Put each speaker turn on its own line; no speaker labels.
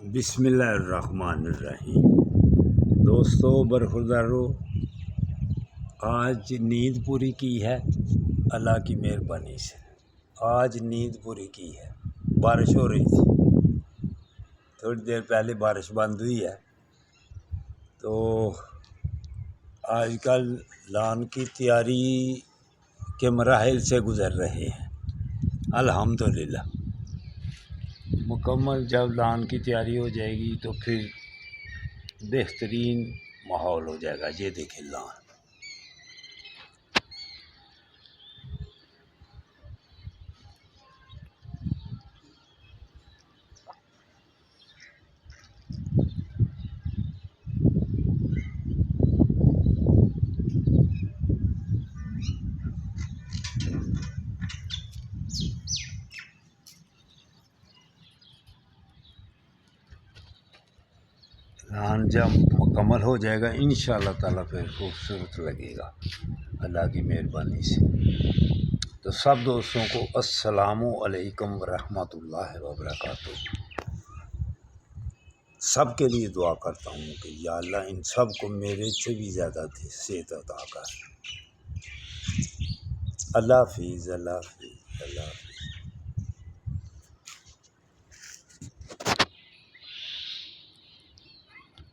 بسم اللہ الرحمن الرحیم۔ دوستو برخوردارو، آج نیند پوری کی ہے اللہ کی مہربانی سے۔ آج نیند پوری کی ہے۔ بارش ہو رہی تھی، تھوڑی دیر پہلے بارش بند ہوئی ہے، تو آج کل لان کی تیاری کے مراحل سے گزر رہے ہیں الحمدللہ۔ مکمل جب لان کی تیاری ہو جائے گی تو پھر بہترین ماحول ہو جائے گا۔ یہ دیکھیں لان، لان جب مکمل ہو جائے گا انشاءاللہ تعالیٰ پھر خوبصورت لگے گا اللہ کی مہربانی سے۔ تو سب دوستوں کو السلام علیکم ورحمۃ اللہ وبرکاتہ۔ سب کے لیے دعا کرتا ہوں کہ یا اللہ ان سب کو میرے سے بھی زیادہ صحت عطا کر۔ اللہ حافظ، اللہ حافظ۔